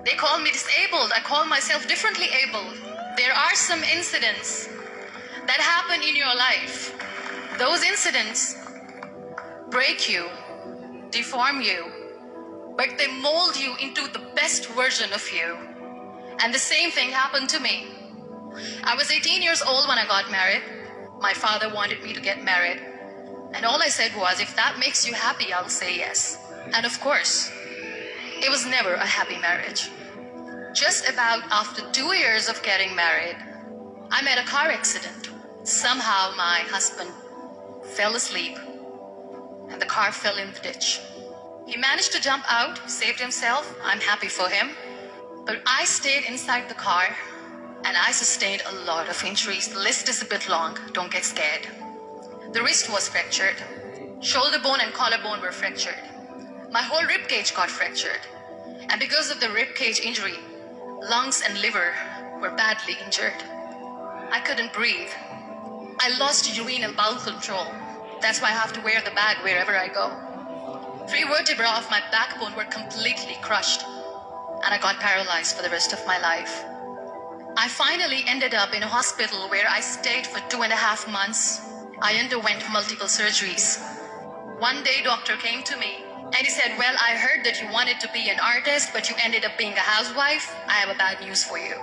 They call me disabled. I call myself differently abled. There are some incidents that happen in your life. Those incidents break you, deform you, but they mold you into the best version of you. And the same thing happened to me. I was 18 years old when I got married. My father wanted me to get married. And all I said was, if that makes you happy, I'll say yes. And of course, it was never a happy marriage. Just about after 2 years of getting married, I met a car accident. Somehow my husband fell asleep and the car fell in the ditch. He managed to jump out, saved himself. I'm happy for him. But I stayed inside the car and I sustained a lot of injuries. The list is a bit long, don't get scared. The wrist was fractured. Shoulder bone and collarbone were fractured. My whole rib cage got fractured. And because of the rib cage injury, lungs and liver were badly injured. I couldn't breathe. I lost urinary bowel control. That's why I have to wear the bag wherever I go. 3 vertebrae of my backbone were completely crushed, and I got paralyzed for the rest of my life. I finally ended up in a hospital where I stayed for 2.5 months. I underwent multiple surgeries. One day, doctor came to me and he said, well, I heard that you wanted to be an artist, but you ended up being a housewife. I have a bad news for you.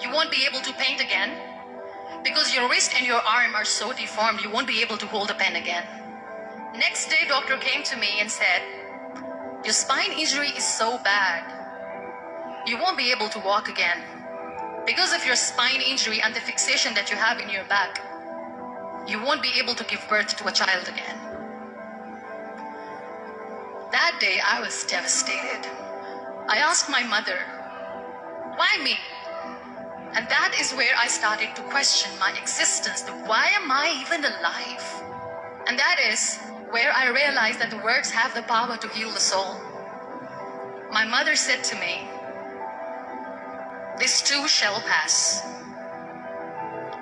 You won't be able to paint again because your wrist and your arm are so deformed, you won't be able to hold a pen again. Next day, doctor came to me and said, your spine injury is so bad, you won't be able to walk again. Because of your spine injury and the fixation that you have in your back, you won't be able to give birth to a child again. That day, I was devastated. I asked my mother, why me? And that is where I started to question my existence. Why am I even alive? And that is where I realized that the words have the power to heal the soul. My mother said to me, this too shall pass.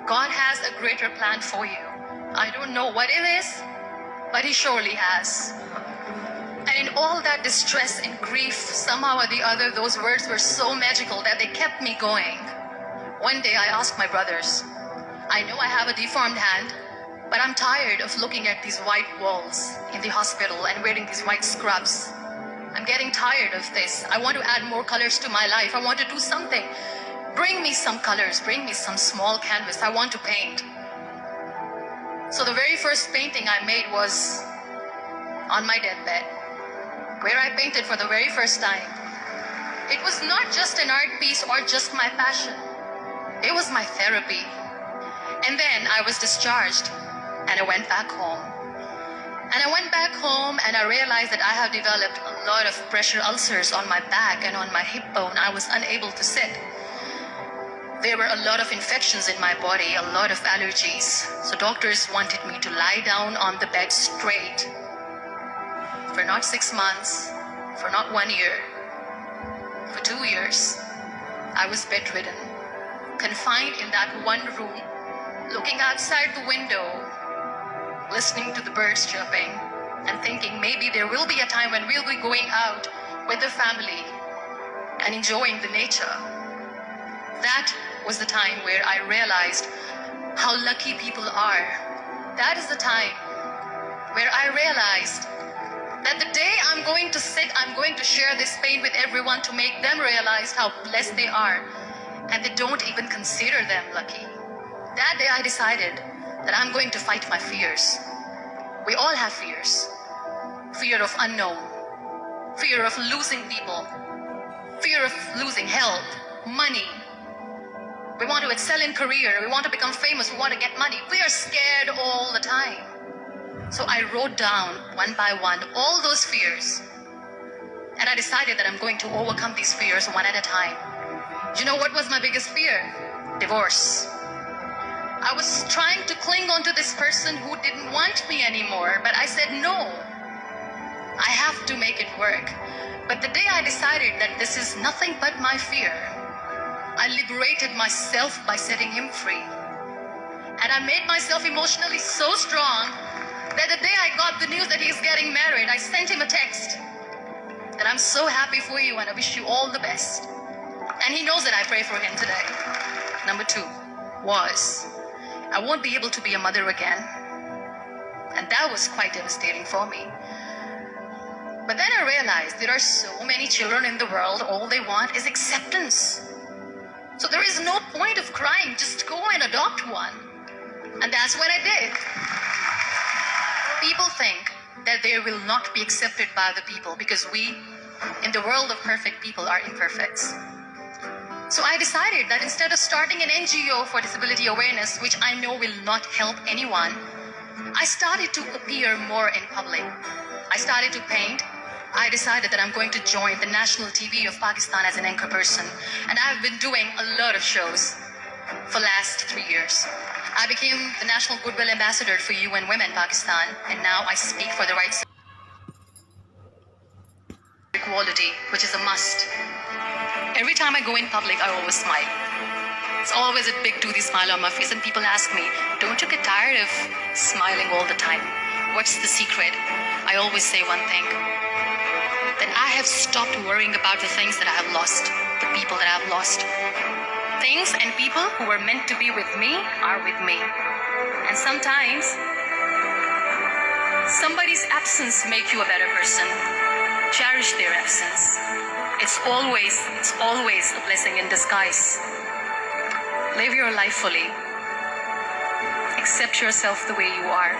God has a greater plan for you. I don't know what it is, but He surely has. And in all that distress and grief, somehow or the other, those words were so magical that they kept me going. One day I asked my brothers, I know I have a deformed hand, but I'm tired of looking at these white walls in the hospital and wearing these white scrubs. I'm getting tired of this. I want to add more colors to my life. I want to do something. Bring me some colors. Bring me some small canvas. I want to paint. So the very first painting I made was on my deathbed, where I painted for the very first time. It was not just an art piece or just my passion. It was my therapy. And then I was discharged and I went back home. And I went back home and I realized that I have developed a lot of pressure ulcers on my back and on my hip bone. I was unable to sit. There were a lot of infections in my body, a lot of allergies. So doctors wanted me to lie down on the bed straight for not 6 months, for not 1 year, for 2 years. I was bedridden, confined in that one room, looking outside the window, listening to the birds chirping, and thinking maybe there will be a time when we'll be going out with the family and enjoying the nature. That was the time where I realized how lucky people are. That is the time where I realized that the day I'm going to sit, I'm going to share this pain with everyone to make them realize how blessed they are, and they don't even consider them lucky. That day I decided that I'm going to fight my fears. We all have fears. Fear of unknown, fear of losing people, fear of losing health, money. We want to excel in career, we want to become famous, we want to get money. We are scared all the time. So I wrote down one by one all those fears. And I decided that I'm going to overcome these fears one at a time. You know what was my biggest fear? Divorce. I was trying to cling on to this person who didn't want me anymore, but I said no. I have to make it work. But the day I decided that this is nothing but my fear, I liberated myself by setting him free. And I made myself emotionally so strong that the day I got the news that he's getting married, I sent him a text. And I'm so happy for you and I wish you all the best. And he knows that I pray for him today. Number 2 was, I won't be able to be a mother again. And that was quite devastating for me. But then I realized there are so many children in the world, all they want is acceptance. So there is no point of crying, just go and adopt one. And that's what I did. People think that they will not be accepted by the people because we, in the world of perfect people, are imperfects. So I decided that instead of starting an NGO for disability awareness, which I know will not help anyone, I started to appear more in public. I started to paint. I decided that I'm going to join the national TV of Pakistan as an anchor person. And I've been doing a lot of shows for the last 3 years. I became the National Goodwill Ambassador for UN Women Pakistan. And now I speak for the rights of equality, which is a must. Every time I go in public, I always smile. It's always a big toothy smile on my face. And people ask me, don't you get tired of smiling all the time? What's the secret? I always say one thing. That I have stopped worrying about the things that I have lost, the people that I have lost. Things and people who were meant to be with me are with me. And sometimes, somebody's absence makes you a better person. Cherish their absence. It's always a blessing in disguise. Live your life fully. Accept yourself the way you are.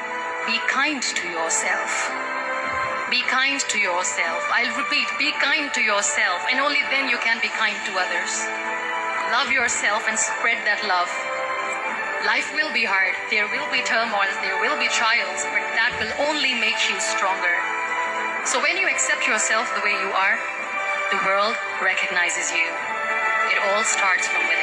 Be kind to yourself. Be kind to yourself. I'll repeat, be kind to yourself, and only then you can be kind to others. Love yourself and spread that love. Life will be hard. There will be turmoils. There will be trials, but that will only make you stronger. So when you accept yourself the way you are, the world recognizes you. It all starts from within.